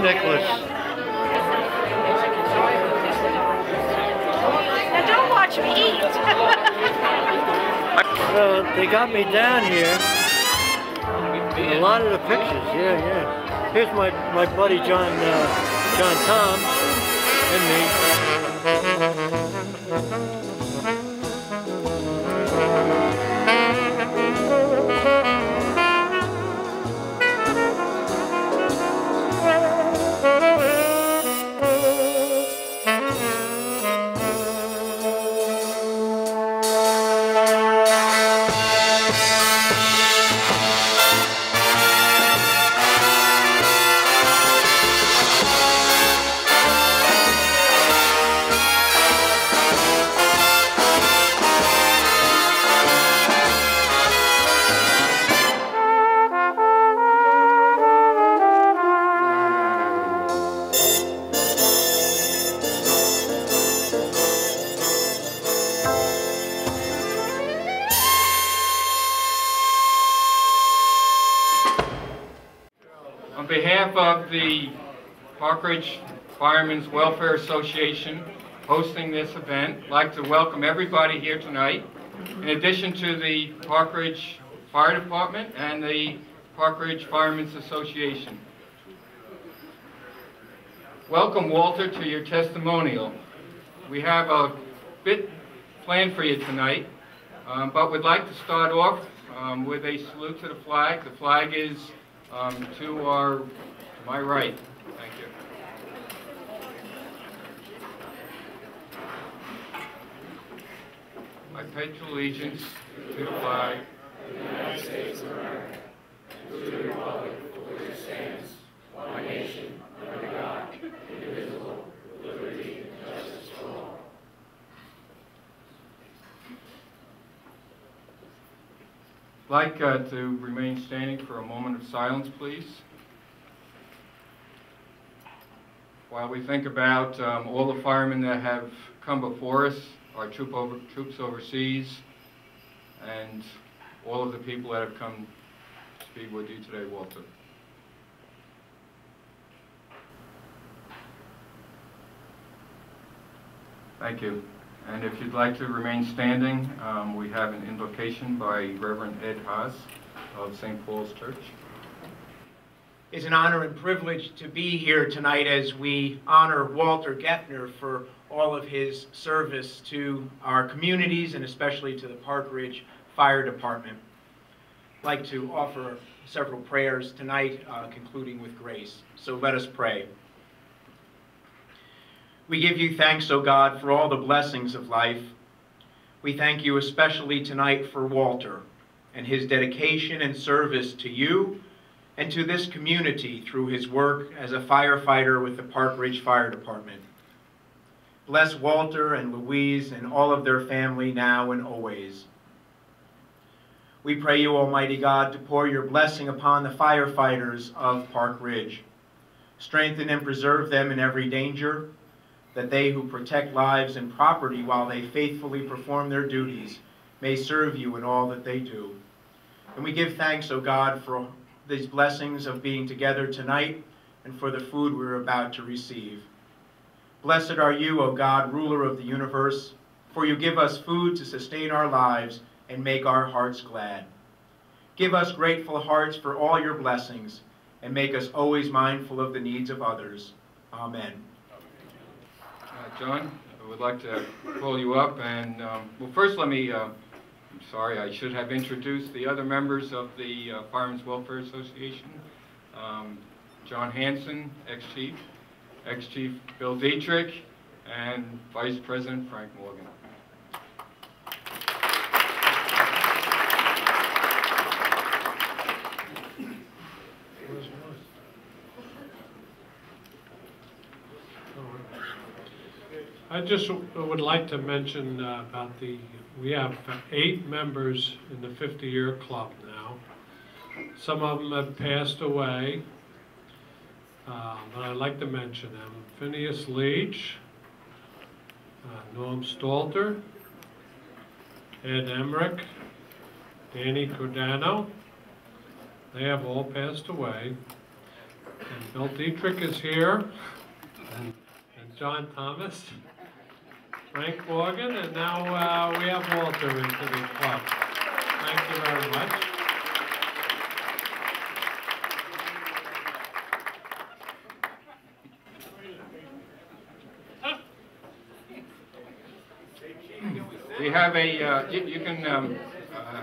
Nicholas. Now don't watch me eat. They got me down here. A lot of the pictures, yeah. Here's my buddy John Tom and me. On behalf of the Park Ridge Firemen's Welfare Association hosting this event, I'd like to welcome everybody here tonight, in addition to the Park Ridge Fire Department and the Park Ridge Firemen's Association. Welcome, Walter, to your testimonial. We have a bit planned for you tonight, but we'd like to start off with a salute to the flag. The flag is to my right. Thank you. I pledge allegiance to the flag of the United States of America, to the republic for which it stands, one nation, under God, indivisible, with liberty and justice for all. I'd like to remain standing for a moment of silence, please, while we think about all the firemen that have come before us, our troops overseas, and all of the people that have come to speak with you today, Walter. Thank you. And if you'd like to remain standing, we have an invocation by Reverend Ed Haas of St. Paul's Church. It's an honor and privilege to be here tonight as we honor Walter Geffner for all of his service to our communities and especially to the Park Ridge Fire Department. I'd like to offer several prayers tonight, concluding with grace. So let us pray. We give you thanks, O God, for all the blessings of life. We thank you especially tonight for Walter and his dedication and service to you and to this community through his work as a firefighter with the Park Ridge Fire Department. Bless Walter and Louise and all of their family now and always. We pray you, Almighty God, to pour your blessing upon the firefighters of Park Ridge. Strengthen and preserve them in every danger, that they who protect lives and property while they faithfully perform their duties may serve you in all that they do. And we give thanks, O God, for these blessings of being together tonight and for the food we're about to receive. Blessed are you, O God, ruler of the universe, for you give us food to sustain our lives and make our hearts glad. Give us grateful hearts for all your blessings and make us always mindful of the needs of others. Amen. John, I would like to call you up and, well, first let me, I'm sorry, I should have introduced the other members of the Firemen's Welfare Association. John Hanson, ex-chief Bill Dietrich, and Vice President Frank Morgan. I just would like to mention about we have 8 members in the 50-year club now. Some of them have passed away, but I'd like to mention them. Phineas Leach, Norm Stalter, Ed Emmerich, Danny Cordano. They have all passed away. And Bill Dietrich is here, and John Thomas, Frank Morgan, and now we have Walter into the club. Thank you very much. We have a, you can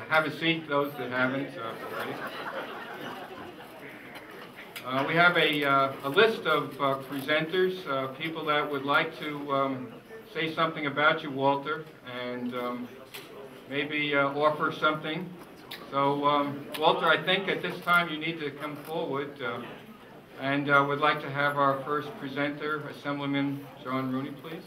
have a seat, those that haven't already. We have a list of presenters, people that would like to say something about you, Walter, and maybe offer something. So, Walter, I think at this time you need to come forward, and would like to have our first presenter, Assemblyman John Rooney, please.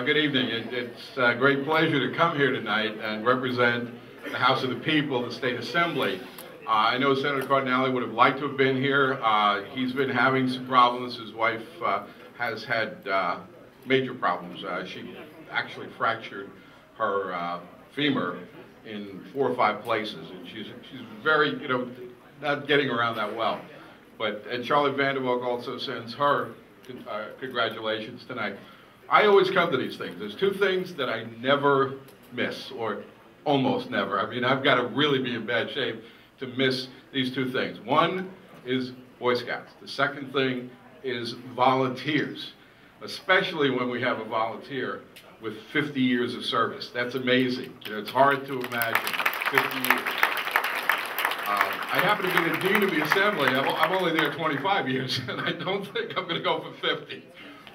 Good evening. It's a great pleasure to come here tonight and represent the House of the People, the State Assembly. I know Senator Cardinale would have liked to have been here. He's been having some problems. His wife has had major problems. She actually fractured her femur in 4 or 5 places, and she's very, not getting around that well. And Charlotte Vanderwalk also sends her congratulations tonight. I always come to these things. There's 2 things that I never miss, or almost never. I mean, I've got to really be in bad shape to miss these 2 things. One is Boy Scouts. The second thing is volunteers, especially when we have a volunteer with 50 years of service. That's amazing. It's hard to imagine 50 years. I happen to be the Dean of the Assembly. I'm only there 25 years, and I don't think I'm going to go for 50.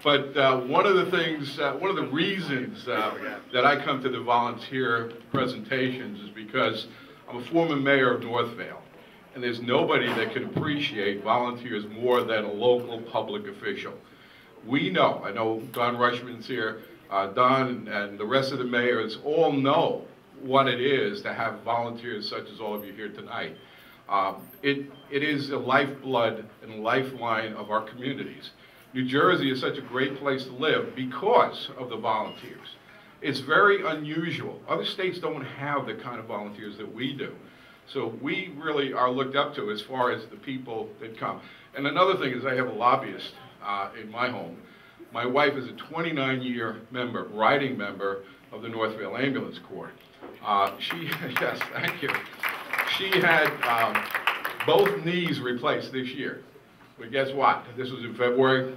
But one of the reasons that I come to the volunteer presentations is because I'm a former mayor of Northvale, and there's nobody that can appreciate volunteers more than a local public official. We know, I know Don Rushman's here, Don and the rest of the mayors all know what it is to have volunteers such as all of you here tonight. It is the lifeblood and lifeline of our communities. New Jersey is such a great place to live because of the volunteers. It's very unusual. Other states don't have the kind of volunteers that we do. So we really are looked up to as far as the people that come. And another thing is I have a lobbyist in my home. My wife is a 29-year member, riding member of the Northvale Ambulance Corps. Yes, thank you. She had both knees replaced this year. But guess what? This was in February.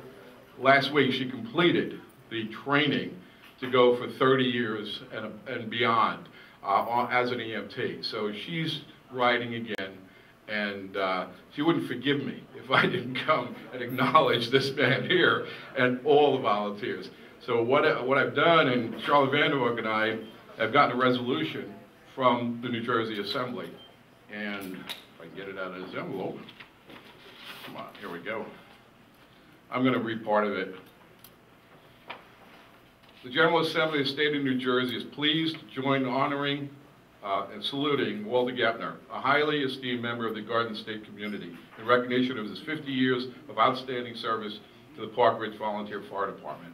Last week, she completed the training to go for 30 years and beyond as an EMT. So she's riding again, and she wouldn't forgive me if I didn't come and acknowledge this man here and all the volunteers. So what I've done, and Charlotte Vanderwalk and I have gotten a resolution from the New Jersey Assembly, and if I can get it out of this envelope. Come on, here we go. I'm going to read part of it. The General Assembly of the State of New Jersey is pleased to join honoring and saluting Walter Gepner, a highly esteemed member of the Garden State community, in recognition of his 50 years of outstanding service to the Park Ridge Volunteer Fire Department.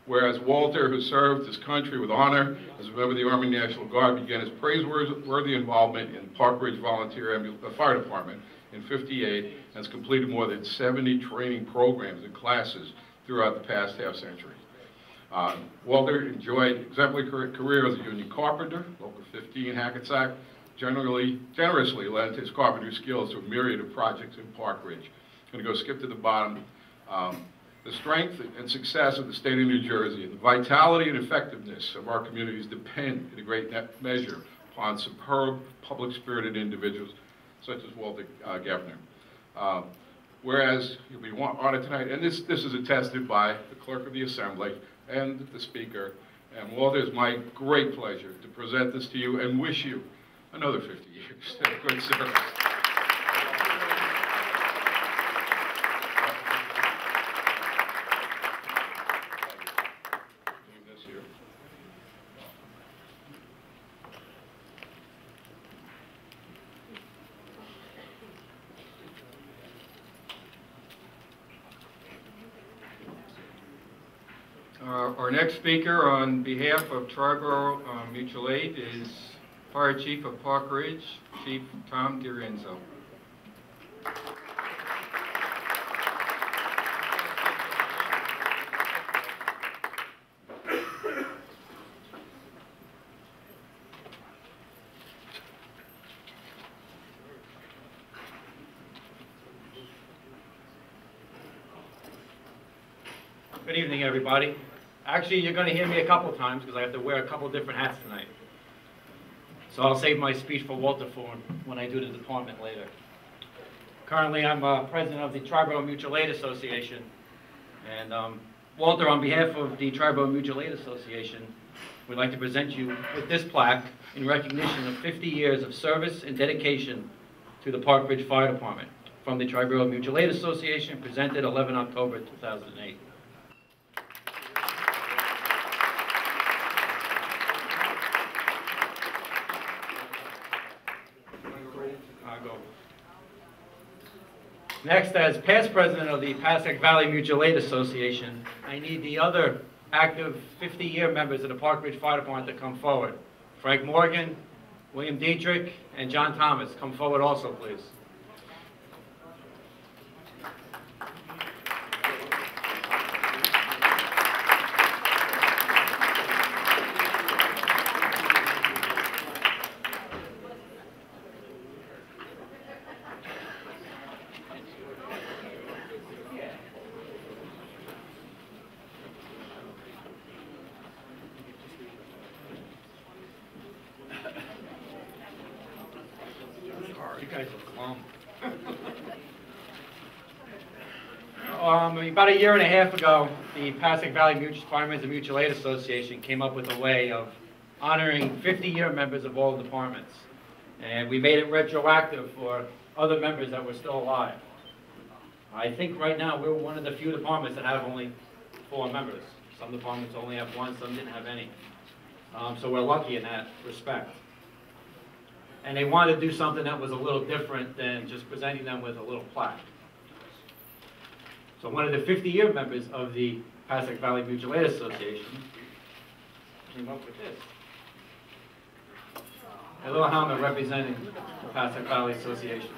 Whereas Walter, who served his country with honor as a member of the Army National Guard, began his praiseworthy involvement in the Park Ridge Volunteer Fire Department in '58 and has completed more than 70 training programs and classes throughout the past half-century. Walter enjoyed exemplary career as a union carpenter, Local 15 Hackensack, generously lent his carpentry skills to a myriad of projects in Park Ridge. I'm going to go skip to the bottom. The strength and success of the state of New Jersey and the vitality and effectiveness of our communities depend in a great measure upon superb, public-spirited individuals such as Walter Gepner. Whereas you'll be honored tonight, and this is attested by the Clerk of the Assembly and the Speaker, and Walter, it's my great pleasure to present this to you and wish you another 50 years of good service. Our next speaker on behalf of Triborough Mutual Aid is Fire Chief of Park Ridge, Chief Tom DiRienzo. Good evening, everybody. Actually, you're going to hear me a couple times because I have to wear a couple different hats tonight. So I'll save my speech for Walter for when I do the department later. Currently, I'm president of the Triborough Mutual Aid Association. And Walter, on behalf of the Triborough Mutual Aid Association, would like to present you with this plaque in recognition of 50 years of service and dedication to the Park Ridge Fire Department from the Triborough Mutual Aid Association, presented 11 October 2008. Next, as past president of the Passac Valley Mutual Aid Association, I need the other active 50-year members of the Park Ridge Fire Department to come forward. Frank Morgan, William Dietrich, and John Thomas. Come forward also, please. You guys look calm. About a year and a half ago, the Passac Valley Firemen's and Mutual Aid Association came up with a way of honoring 50-year members of all departments. And we made it retroactive for other members that were still alive. I think right now we're one of the few departments that have only 4 members. Some departments only have 1, some didn't have any. So we're lucky in that respect. And they wanted to do something that was a little different than just presenting them with a little plaque. So one of the 50-year members of the Passac Valley Mutual Aid Association came up with this. A little helmet representing the Passac Valley Association.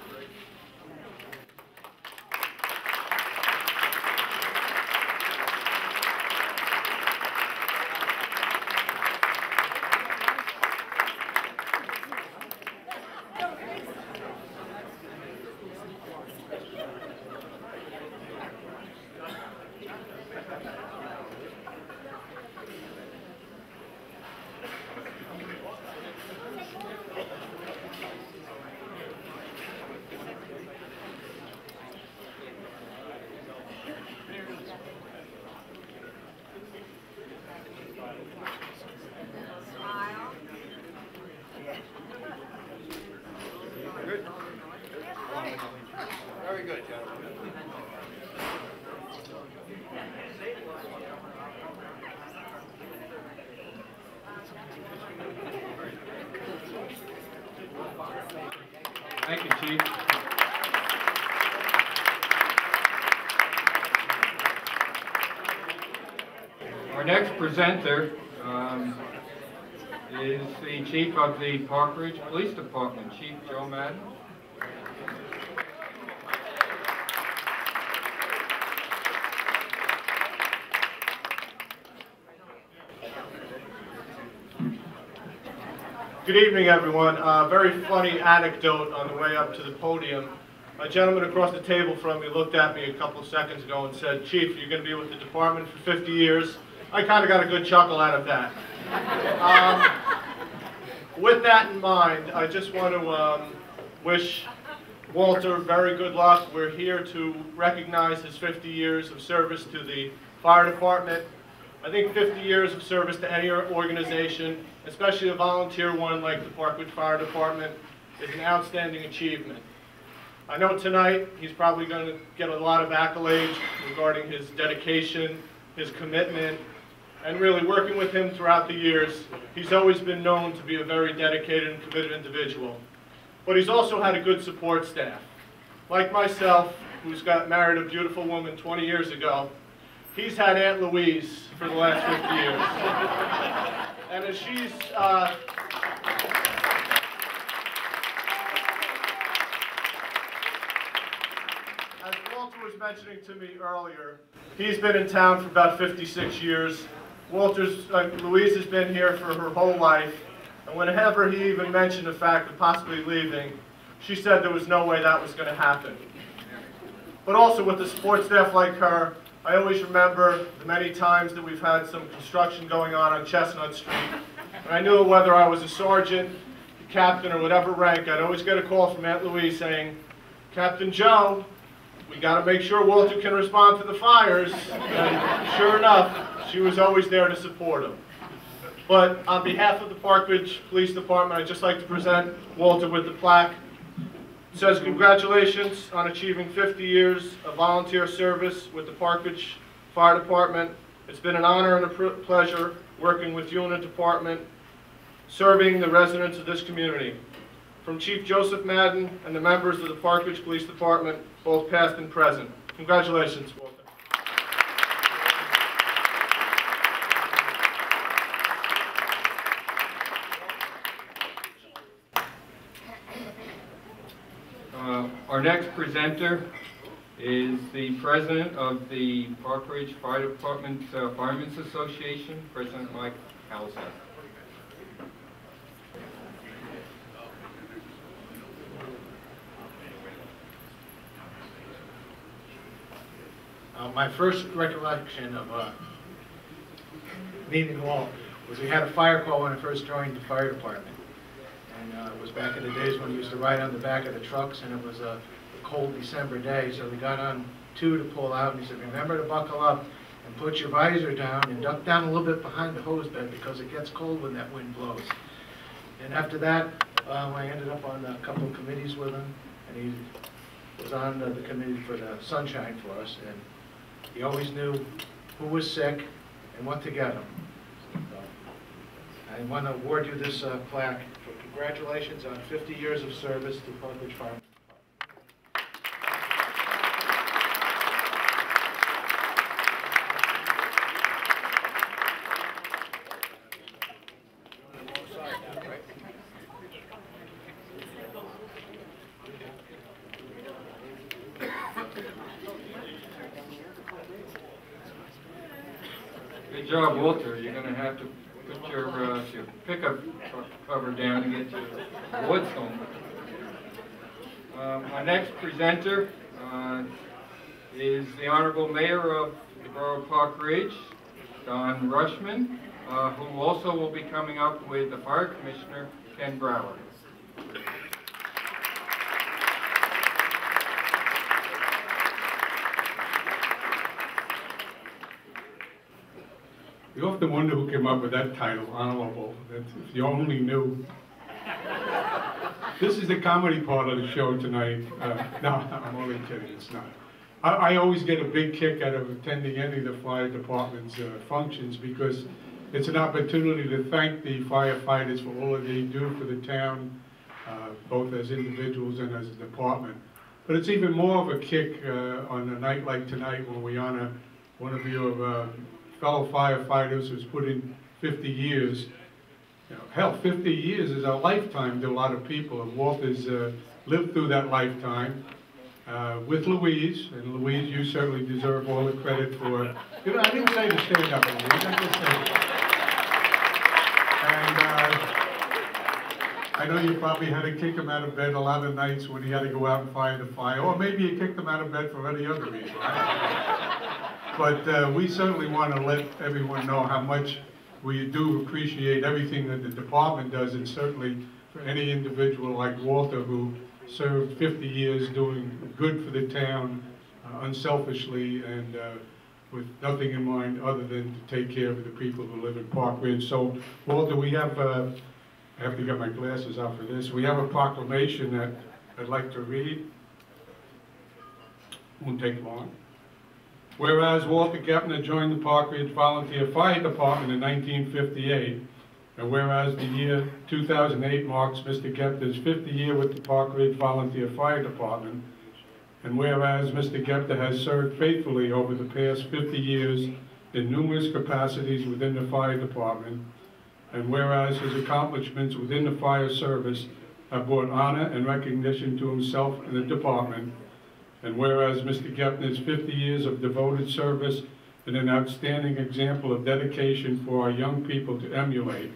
Very good, gentlemen. Thank you, Chief. Our next presenter is the Chief of the Park Ridge Police Department, Chief Joe Madden. Good evening, everyone. Very funny anecdote on the way up to the podium. A gentleman across the table from me looked at me a couple of seconds ago and said, "Chief, you're going to be with the department for 50 years. I kind of got a good chuckle out of that. With that in mind, I just want to wish Walter very good luck. We're here to recognize his 50 years of service to the fire department. I think 50 years of service to any organization, especially a volunteer one like the Park Ridge Fire Department, is an outstanding achievement. I know tonight he's probably going to get a lot of accolades regarding his dedication, his commitment, and really working with him throughout the years. He's always been known to be a very dedicated and committed individual. But he's also had a good support staff. Like myself, who's got married a beautiful woman 20 years ago, he's had Aunt Louise for the last 50 years. And as she's, as Walter was mentioning to me earlier, he's been in town for about 56 years. Louise has been here for her whole life. And whenever he even mentioned the fact of possibly leaving, she said there was no way that was going to happen. But also with the support staff like her, I always remember the many times that we've had some construction going on Chestnut Street. And I knew whether I was a sergeant, a captain, or whatever rank, I'd always get a call from Aunt Louise saying, Captain Joe, we got to make sure Walter can respond to the fires. And sure enough, she was always there to support him. But on behalf of the Park Ridge Police Department, I'd just like to present Walter with the plaque. It says, congratulations on achieving 50 years of volunteer service with the Park Ridge Fire Department. It's been an honor and a pleasure working with you and the department, serving the residents of this community. From Chief Joseph Madden and the members of the Park Ridge Police Department, both past and present. Congratulations, Walter. Our next presenter is the president of the Park Ridge Fire Department Firemen's Association, President Mike Halseth. My first recollection of meeting Walt was we had a fire call when I first joined the fire department. And it was back in the days when we used to ride on the back of the trucks, and it was a cold December day, so we got on two to pull out, and he said, remember to buckle up and put your visor down and duck down a little bit behind the hose bed because it gets cold when that wind blows. And after that, I ended up on a couple of committees with him, and he was on the committee for the sunshine for us, and he always knew who was sick and what to get him. So, I want to award you this plaque for congratulations on 50 years of service to Park Ridge Fire. Good job, Walter. You're going to have to put your pickup truck cover down and get your wood stone. Our next presenter is the Honorable Mayor of the Borough of Park Ridge, Don Rushman, who also will be coming up with the Fire Commissioner, Ken Brower. You often wonder who came up with that title, Honorable. If you only knew. This is the comedy part of the show tonight. No, I'm only kidding, it's not. I always get a big kick out of attending any of the fire department's functions because it's an opportunity to thank the firefighters for all that they do for the town, both as individuals and as a department. But it's even more of a kick on a night like tonight when we honor one of your fellow firefighters who's put in 50 years. You know, hell, 50 years is a lifetime to a lot of people, and Walter's lived through that lifetime with Louise, and Louise, you certainly deserve all the credit for, you know, I didn't say to stand up, Louise, I just said, and I know you probably had to kick him out of bed a lot of nights when he had to go out and fight the fire, or maybe you kicked him out of bed for any other reason, right? But we certainly want to let everyone know how much we do appreciate everything that the department does, and certainly for any individual like Walter who served 50 years doing good for the town unselfishly and with nothing in mind other than to take care of the people who live in Park Ridge. So, Walter, we have, I have to get my glasses out for this, we have a proclamation that I'd like to read. Won't take long. Whereas Walter Gepner joined the Park Ridge Volunteer Fire Department in 1958, and whereas the year 2008 marks Mr. Gepner's 50th year with the Park Ridge Volunteer Fire Department, And whereas Mr. Gepner has served faithfully over the past 50 years in numerous capacities within the fire department, and whereas his accomplishments within the fire service have brought honor and recognition to himself and the department, and whereas Mr. Gepner's 50 years of devoted service and an outstanding example of dedication for our young people to emulate,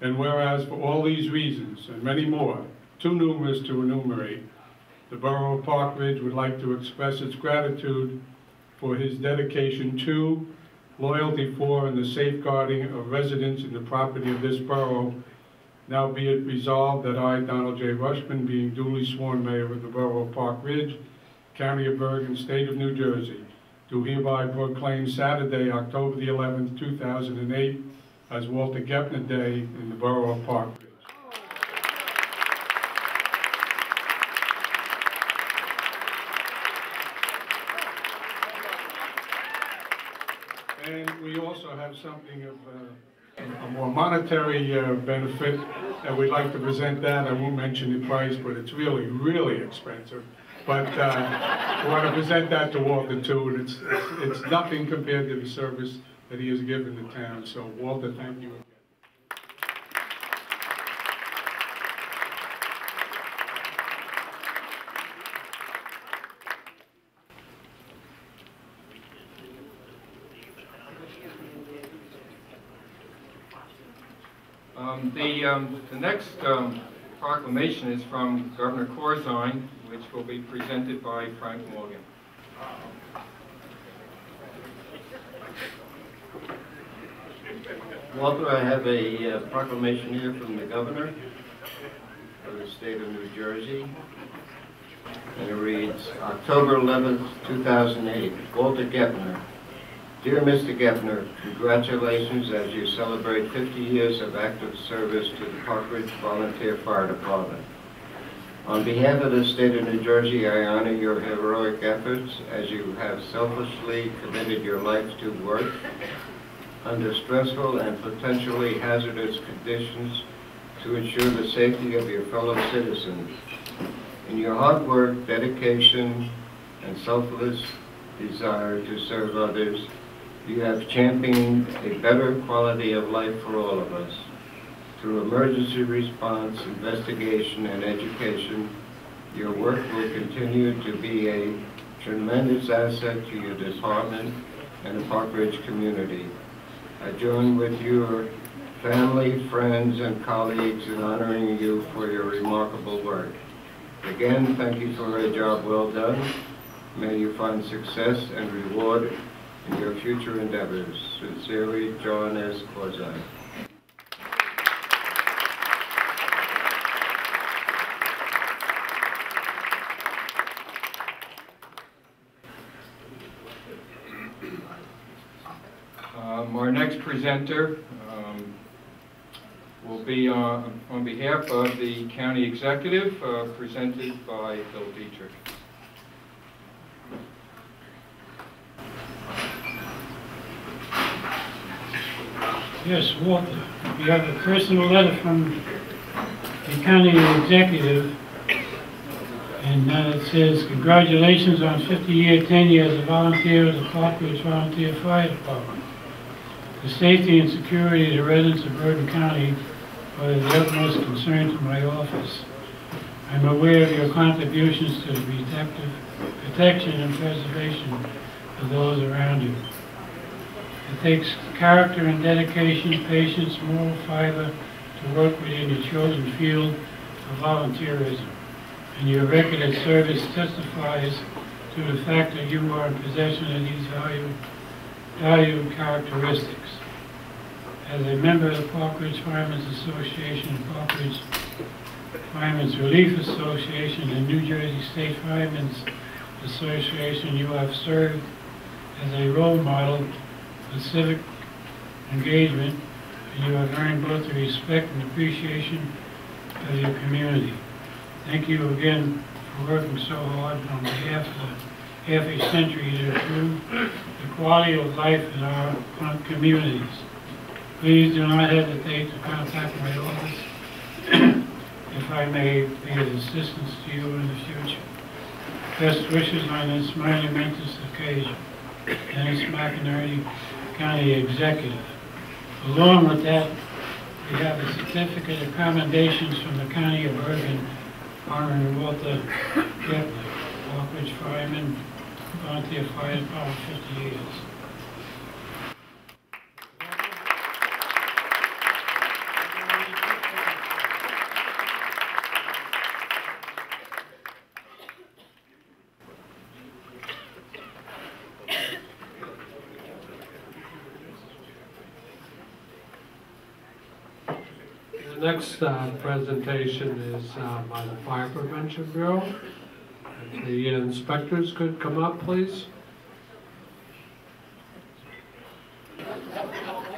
and whereas for all these reasons and many more, too numerous to enumerate, the Borough of Park Ridge would like to express its gratitude for his dedication to, loyalty for, and the safeguarding of residents and the property of this borough. Now be it resolved that I, Donald J. Rushman, being duly sworn mayor of the Borough of Park Ridge, County of Bergen, State of New Jersey, do hereby proclaim Saturday, October the 11th, 2008, as Walter Gepner Day in the Borough of Park Ridge. And we also have something of a more monetary benefit, and we'd like to present that. I won't mention the price, but it's really, really expensive. But we want to present that to Walter too, and it's nothing compared to the service that he has given the town. So Walter, thank you again. The next proclamation is from Governor Corzine, which will be presented by Frank Morgan. Walter, I have a proclamation here from the governor of the state of New Jersey, and it reads, October 11th, 2008, Walter Gepner. Dear Mr. Gepner, congratulations as you celebrate 50 years of active service to the Park Ridge Volunteer Fire Department. On behalf of the state of New Jersey, I honor your heroic efforts as you have selflessly committed your life to work under stressful and potentially hazardous conditions to ensure the safety of your fellow citizens. In your hard work, dedication, and selfless desire to serve others, you have championed a better quality of life for all of us. Through emergency response, investigation, and education, your work will continue to be a tremendous asset to your department and the Park Ridge community. I join with your family, friends, and colleagues in honoring you for your remarkable work. Again, thank you for a job well done. May you find success and reward in your future endeavors. Sincerely, John S. Corzine. Our next presenter will be on behalf of the county executive, presented by Bill Dietrich. Yes, Walter, we have a personal letter from the county executive, and it says, congratulations on 50-year tenure as a volunteer of the Park Ridge Volunteer Fire Department. The safety and security of the residents of Bergen County are of the utmost concern to my office. I'm aware of your contributions to the protection and preservation of those around you. It takes character and dedication, patience, moral fiber to work within your chosen field of volunteerism, and your record of service testifies to the fact that you are in possession of these valued characteristics. As a member of the Park Ridge Firemen's Association, Park Ridge Firemen's Relief Association, and New Jersey State Firemen's Association, you have served as a role model for civic engagement, and you have earned both the respect and appreciation of your community. Thank you again for working so hard on behalf of the half a century to improve the quality of life in our communities. Please do not hesitate to contact my office if I may be of assistance to you in the future. Best wishes on this momentous occasion. Dennis McInerney, County Executive. Along with that, we have a certificate of commendations from the County of Bergen, honoring Walter Gepley, Walk Ridge Fireman, volunteer fire department, 50 years. The next presentation is by the Fire Prevention Bureau. If the inspectors could come up, please.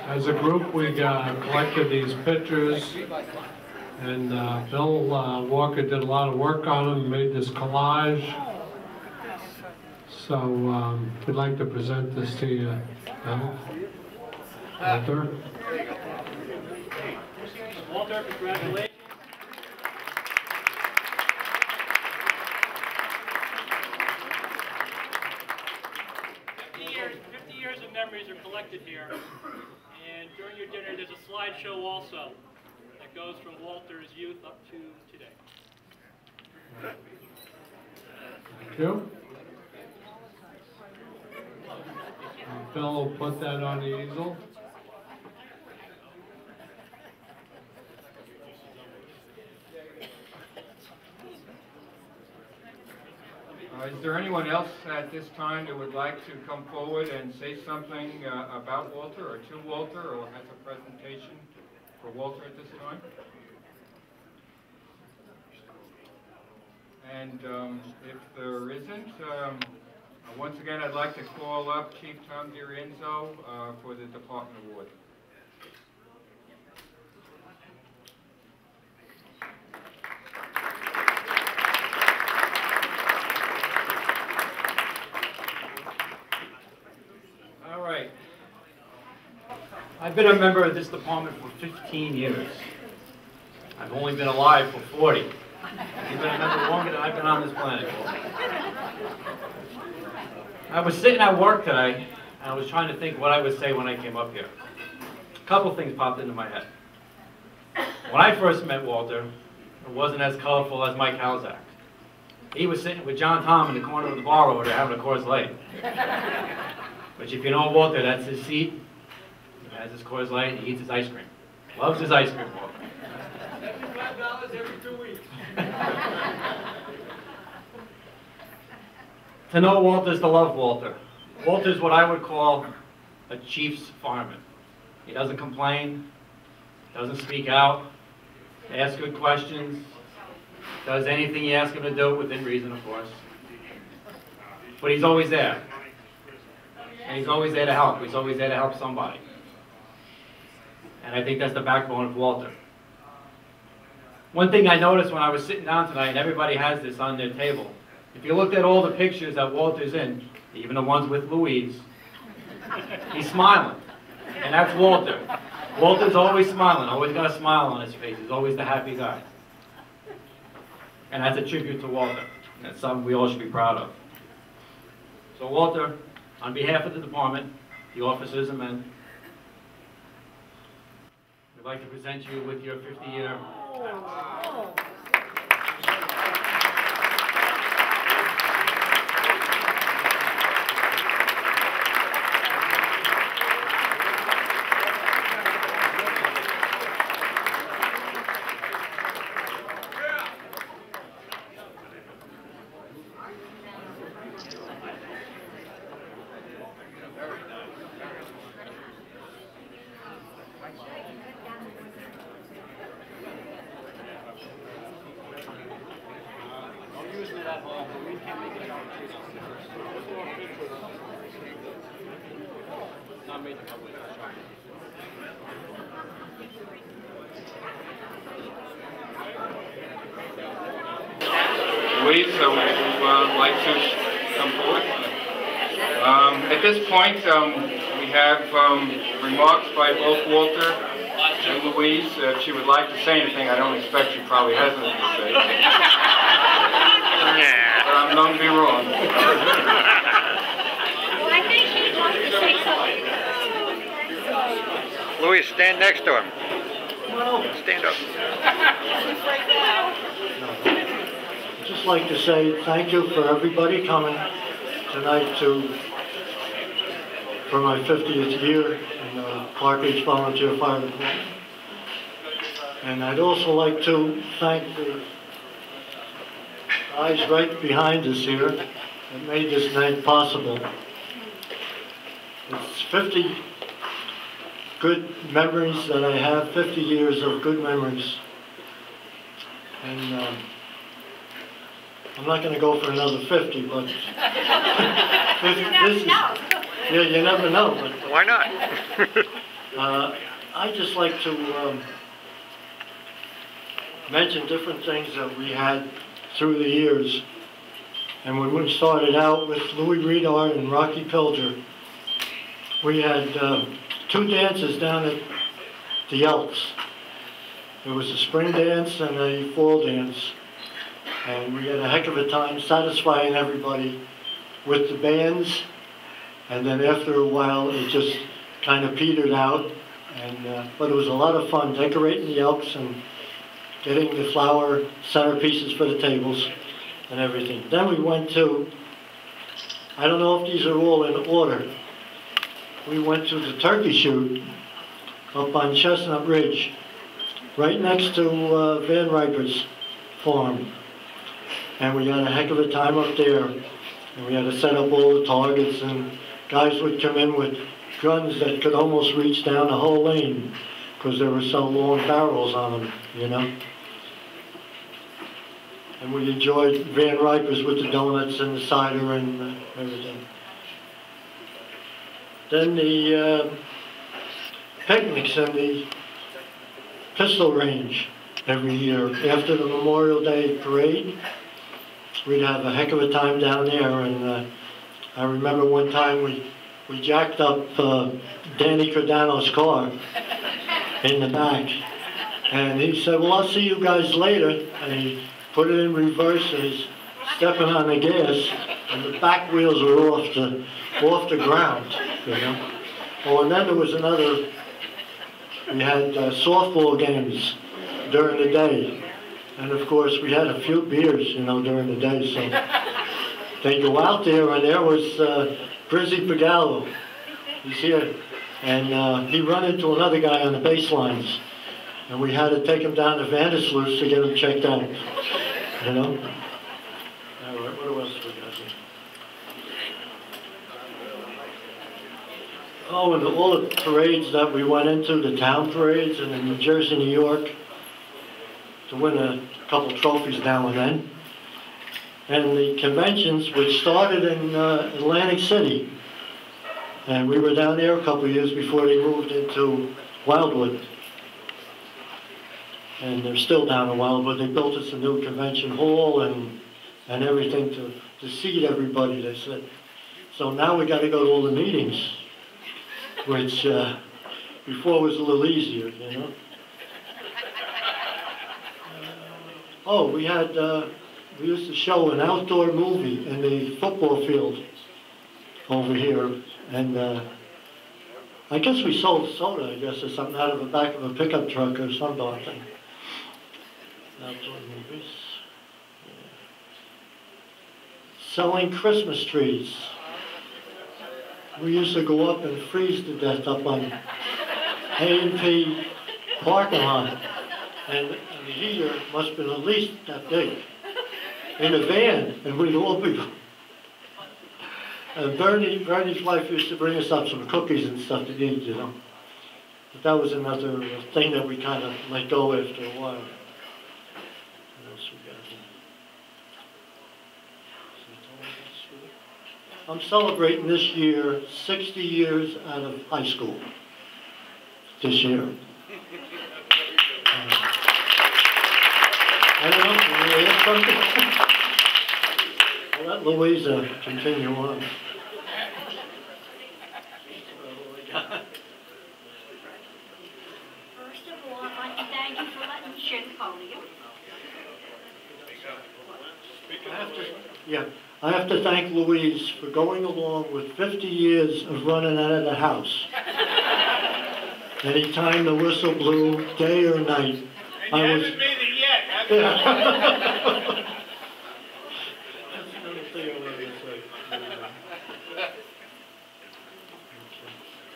As a group, we collected these pictures, and Bill Walker did a lot of work on them, made this collage. So we'd like to present this to you, Bill. Walter. Walter, congratulations. 50 years of memories are collected here. And during your dinner, there's a slideshow also that goes from Walter's youth up to today. Thank you. Bill will put that on the easel. Is there anyone else at this time that would like to come forward and say something about Walter or to Walter, or has a presentation for Walter at this time? And if there isn't, once again I'd like to call up Chief Tom DiRienzo for the Department Award. I've been a member of this department for 15 years. I've only been alive for 40. You've been a member longer than I've been on this planet. I was sitting at work today, and I was trying to think what I would say when I came up here. A couple things popped into my head. When I first met Walter, it wasn't as colorful as Mike Halzak. He was sitting with John Tom in the corner of the bar over there having a Coors Light. Which if you know Walter, that's his seat. He has his Coors Light, he eats his ice cream. Loves his ice cream, Walter. $75 every 2 weeks. To know Walter is to love Walter. Walter's what I would call a chief's fireman. He doesn't complain, doesn't speak out, asks good questions, does anything you ask him to do within reason, of course. But he's always there. And he's always there to help. He's always there to help somebody. And I think that's the backbone of Walter. One thing I noticed when I was sitting down tonight, and everybody has this on their table, if you looked at all the pictures that Walter's in, even the ones with Louise, he's smiling. And that's Walter. Walter's always smiling, always got a smile on his face. He's always the happy guy. And that's a tribute to Walter. That's something we all should be proud of. So Walter, on behalf of the department, the officers and men, we'd like to present you with your 50-year. Louise, would you like to come forward? At this point, we have remarks by both Walter and Louise. If she would like to say anything, I don't expect she probably has anything to say. I'm known to be wrong. Well, I think he'd like to say something. Louis, stand next to him. Stand up. I'd just like to say thank you for everybody coming tonight for my 50th year in the Clark Beach Volunteer Fire Department. And I'd also like to thank the guys right behind us here that made this night possible. It's 50 good memories that I have, 50 years of good memories. And I'm not going to go for another 50, but this is, yeah, you never know. But why not? I just like to mention different things that we had through the years. And when we started out with Louis Redar and Rocky Pilger, we had 2 dances down at the Elks. There was a spring dance and a fall dance. And we had a heck of a time satisfying everybody with the bands. And then after a while, it just kind of petered out. And but it was a lot of fun decorating the Elks and getting the flower centerpieces for the tables and everything. Then we went to, I don't know if these are all in order. We went to the turkey shoot up on Chestnut Ridge, right next to Van Riper's farm. And we had a heck of a time up there. And we had to set up all the targets, and guys would come in with guns that could almost reach down the whole lane because there were so long barrels on them, you know. And we enjoyed Van Riper's with the donuts and the cider and everything. Then the picnics and the pistol range every year. After the Memorial Day parade, we'd have a heck of a time down there. And I remember one time we jacked up Danny Cordano's car in the back. And he said, well, I'll see you guys later. And he put it in reverse and he's stepping on the gas and the back wheels were off the ground, you know. Oh, and then there was another, we had softball games during the day. And of course we had a few beers, you know, during the day. So they go out there and there was Brizzy Pagallo. He's here. And he ran into another guy on the baselines. And we had to take him down to Vandersloot to get him checked out. You know? All right, what else we got here? Oh, and all the parades that we went into, the town parades in New Jersey, New York, to win a couple trophies now and then. And the conventions, which started in Atlantic City. And we were down there a couple of years before they moved into Wildwood. And they're still down in Wildwood. They built us a new convention hall and everything to seat everybody, they said. So now we got to go to all the meetings, which before was a little easier, you know. Oh, we used to show an outdoor movie in the football field over here. And I guess we sold soda, I guess, or something out of the back of a pickup truck or some darn thing. Outdoor movies. Yeah. Selling Christmas trees. We used to go up and freeze to death up on A&P parking lot. And the heater must have been at least that big. In a van, and we'd all be... And Bernie's wife used to bring us up some cookies and stuff to eat, you know. But that was another thing that we kind of let go after a while. What else we got here? I'm celebrating this year 60 years out of high school. This year. I don't know, can you ask something? I'll let Louisa continue on. First of all, I'd like to thank you for letting me share the podium. I have to Yeah, I have to thank Louise for going along with 50 years of running out of the house. Anytime the whistle blew, day or night, I was... made it yet, have you? Yeah. That's the only thing I wanted to say.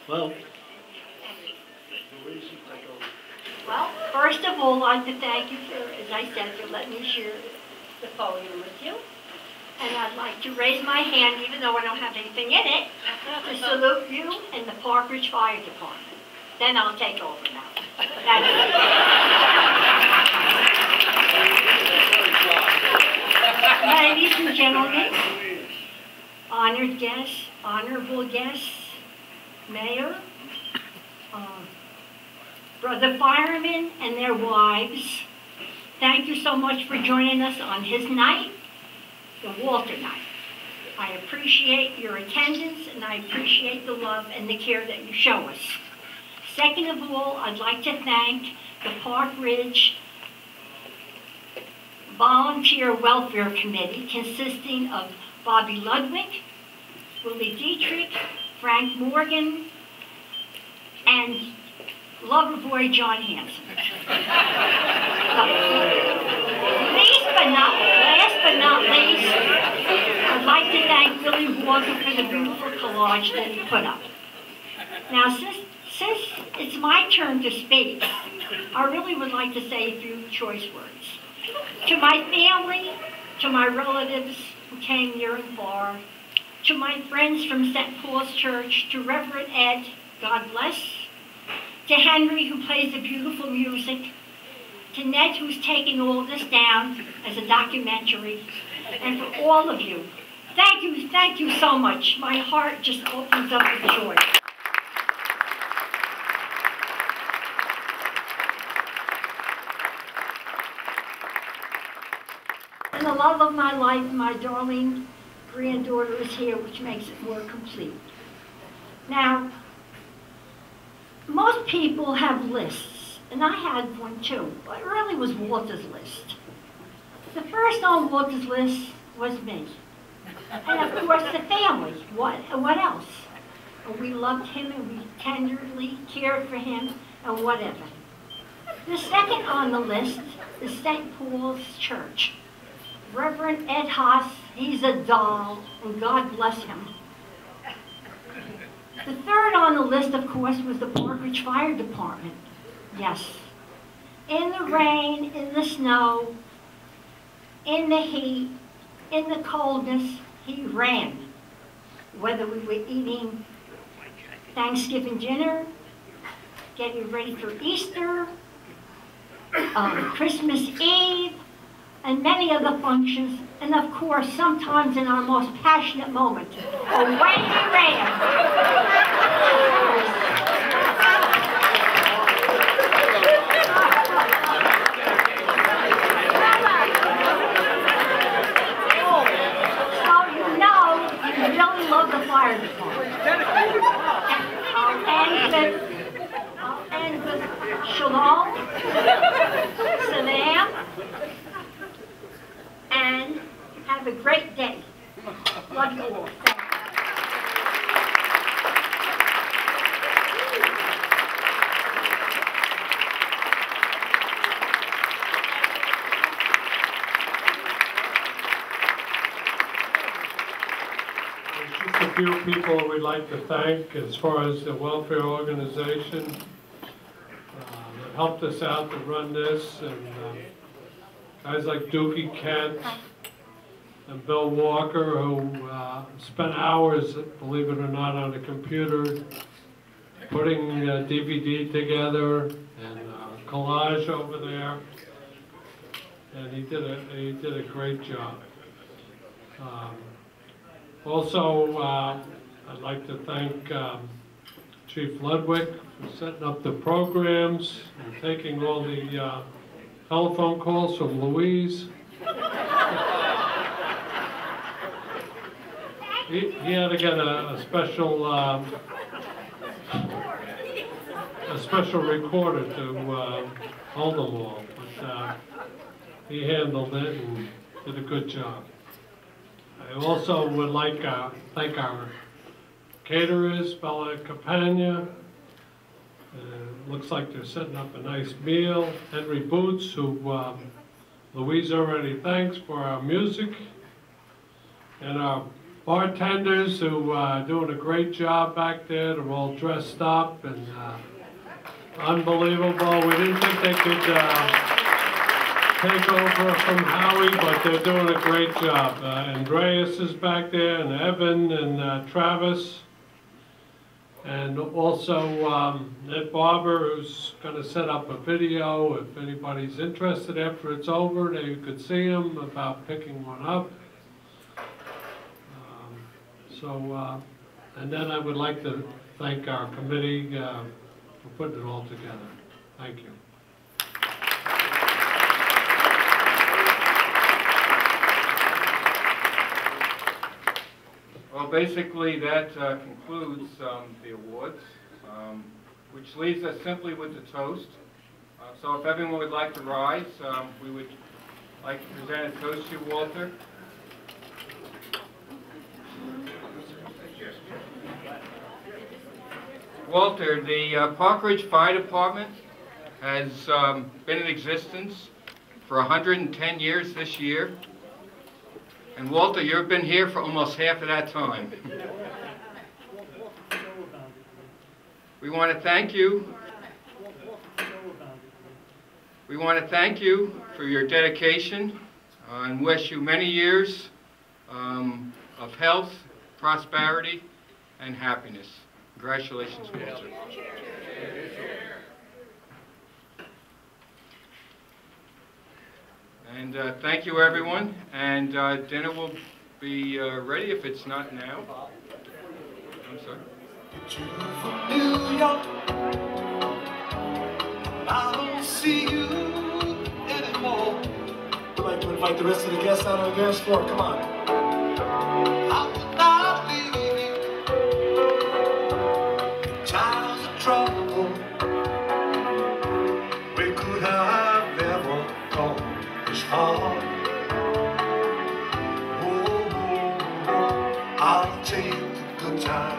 Well, Louise, you take over. Well, first of all, I'd like to thank you for, as I said, for letting me share the podium with you. And I'd like to raise my hand, even though I don't have anything in it, to salute you and the Park Ridge Fire Department. Then I'll take over now. Ladies and gentlemen, honored guests, honorable guests, Mayor, brother firemen and their wives, thank you so much for joining us on his night, the Walter night. I appreciate your attendance and I appreciate the love and the care that you show us. Second of all, I'd like to thank the Park Ridge Volunteer Welfare Committee consisting of Bobby Ludwig, Willie Dietrich, Frank Morgan, and Loverboy John Hanson. Last but not least, I'd like to thank Billy Walker for the beautiful collage that he put up. Now, since it's my turn to speak, I really would like to say a few choice words. To my family, to my relatives who came near and far, to my friends from St. Paul's Church, to Reverend Ed, God bless, to Henry who plays the beautiful music, to Ned who's taking all this down as a documentary, and for all of you, thank you so much. My heart just opens up with joy. And the love of my life, my darling granddaughter is here, which makes it more complete. Now, most people have lists, and I had one too, but it really was Walter's list. The first on Walter's list was me. And of course the family, what else? We loved him and we tenderly cared for him and whatever. The second on the list is St. Paul's Church. Reverend Ed Haas, he's a doll, and God bless him. The third on the list, of course, was the Park Ridge Fire Department. Yes. In the rain, in the snow, in the heat, in the coldness, he ran. Whether we were eating Thanksgiving dinner, getting ready for Easter, Christmas Eve, and many other functions, and of course, sometimes in our most passionate moment, away he ran. So you know, you really love the fire department. I'll end with shalom, salam, and have a great day. Love you all. There's just a few people we'd like to thank as far as the welfare organization that helped us out to run this, and guys like Dookie Kent and Bill Walker, who spent hours, believe it or not, on the computer putting DVD together and collage over there, and he did a great job. Also, I'd like to thank Chief Ludwig for setting up the programs and taking all the telephone calls from Louise. He had to get a special recorder to hold them all, but he handled it and did a good job. I also would like to thank our caterers, Bella Campagna. Looks like they're setting up a nice meal. Henry Boots, who Louise already thanks for our music. And our bartenders who are doing a great job back there. They're all dressed up and unbelievable. We didn't think they could take over from Howie, but they're doing a great job. Andreas is back there, and Evan and Travis. And also Ned Barber, who's going to set up a video. If anybody's interested after it's over, they could see him about picking one up. And then I would like to thank our committee for putting it all together. Thank you. Well, basically, that concludes the awards, which leaves us simply with the toast. So if everyone would like to rise, we would like to present a toast to you, Walter. Walter, the Park Ridge Fire Department has been in existence for 110 years this year. And Walter, you've been here for almost half of that time. We want to thank you. We want to thank you for your dedication and wish you many years of health, prosperity, and happiness. Congratulations, Walter. And thank you, everyone. And dinner will be ready if it's not now. I'm sorry. New York, I don't see you anymore. I'd like to invite the rest of the guests out on the dance floor. Come on. I would not leave you in times of trouble. We could have never gone this far. Oh, I'll take the good times.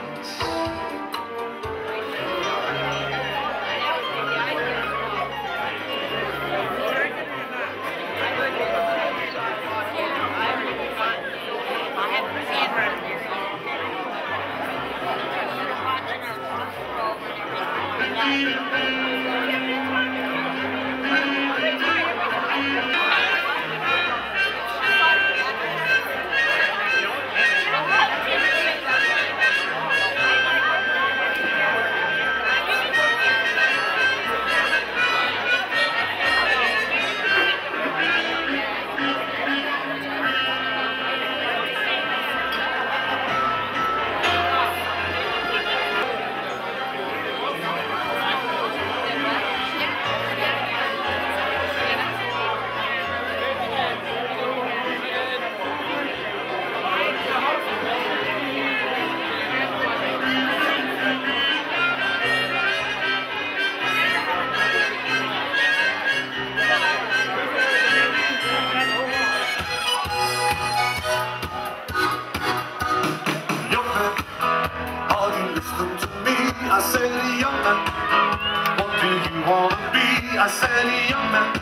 I said, young man,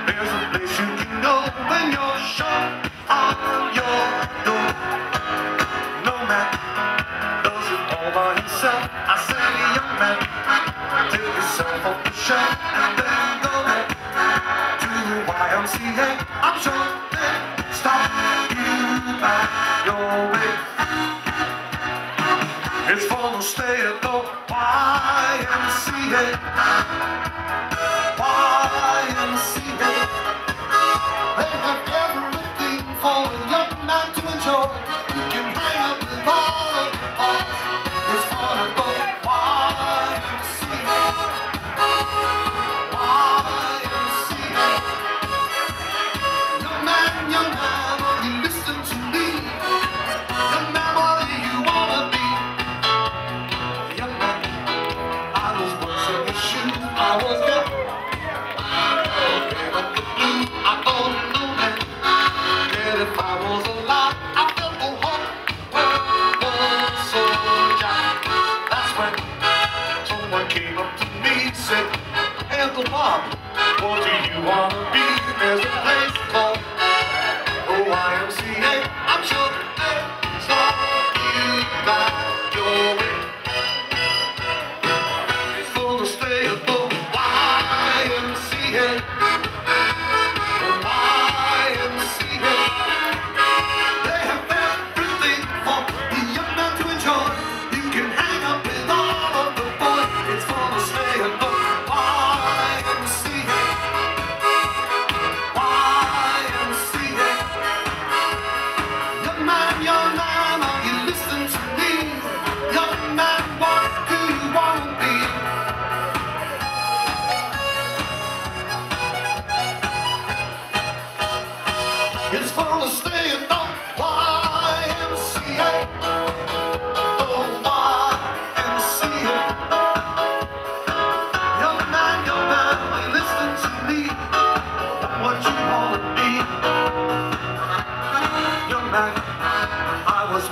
there's a place you can go when you're short on your door. No man does it all by himself. I said, young man, take yourself off the shelf and then go to the YMCA. I'm sure they'll stop you back your way. It's for the stay at the YMCA. YMCA. They have everything for a young man to enjoy. You can hang up with all of the balls. It's fun to go YMCA. YMCA. Young man, will you listen to me? Young man, what do you wanna be? Young man, I was once in your shoes. I was down. I don't know that if I was alive, I felt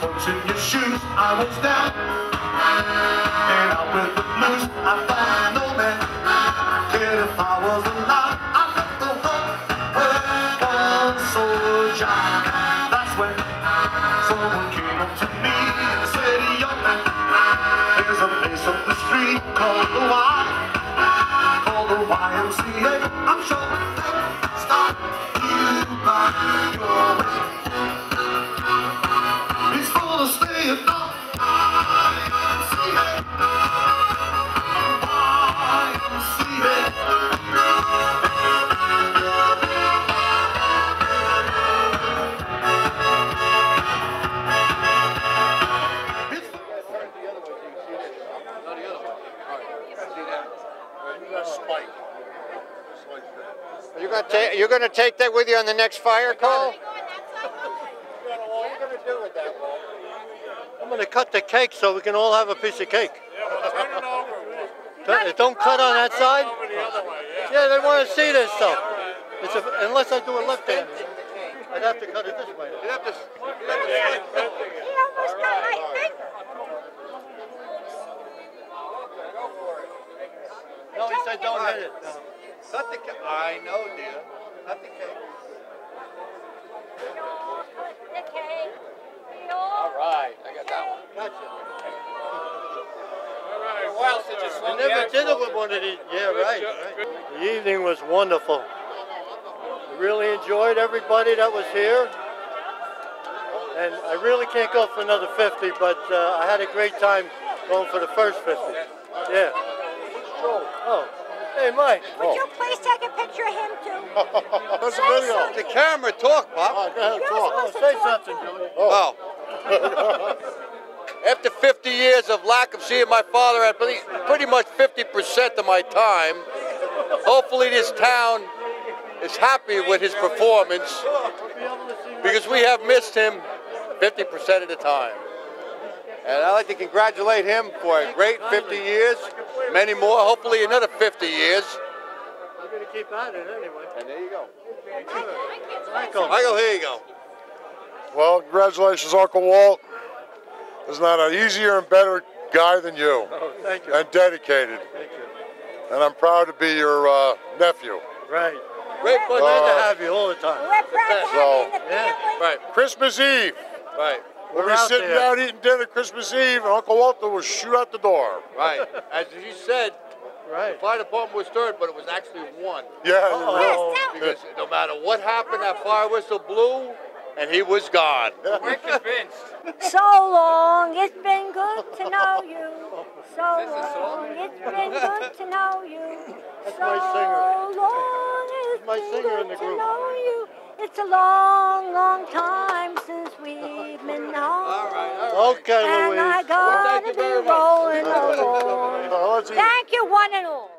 spokes in your shoes, I was down and out with the blues. I thought no man cared if I was alive. I felt the whole world was so dry. That's when someone came up to me and said, young man, there's a place up the street called the YMCA. I'm sure they'll start you by your way. It's full of stay at the YMCA. You're gonna take that with you on the next fire call? I'm gonna cut the cake so we can all have a piece of cake. Don't cut on that side? Yeah, they want to see this stuff. Unless I do it left-handed. I'd have to cut it this way. He almost got my finger. No, he said don't hit it. No. Cut the cake. I know, dear. Cut the cake. All right, I got that one. Gotcha. I I never did it with one of these. Yeah, right. The evening was wonderful. I really enjoyed everybody that was here. And I really can't go for another 50, but I had a great time going for the first 50. Yeah. Oh. Hey, Mike. Would you please take a picture of him too? What's the video? The camera, talk, Pop. Go ahead, talk. Say something, Julie. Oh. After 50 years of lack of seeing my father, I believe pretty much 50% of my time, hopefully this town is happy with his performance because we have missed him 50% of the time. And I'd like to congratulate him for a great 50 years, many more, hopefully another 50 years. We're going to keep at it anyway. And there you go. Michael, here you go. Well, congratulations, Uncle Walt. There's not an easier and better guy than you. Oh, thank you. And dedicated. Thank you. And I'm proud to be your nephew. Right. Great pleasure Glad to have you all the time. We're proud to have you in the family. Right. Christmas Eve. Right. We'll We're be out sitting there. down eating dinner Christmas Eve, and Uncle Walter will shoot out the door. Right. As you said, Right. the fire department was third, but it was actually one. Yeah. Oh. Because no matter what happened, that fire whistle blew, and he was gone. We're convinced. So long, it's been good to know you. So long, it's been good to know you. That's So my singer. long, it's my been singer in good the to group. know you. It's a long, long time since we've been home. Okay, And Louise. I gotta be rolling along. Let's eat. Thank you, one and all.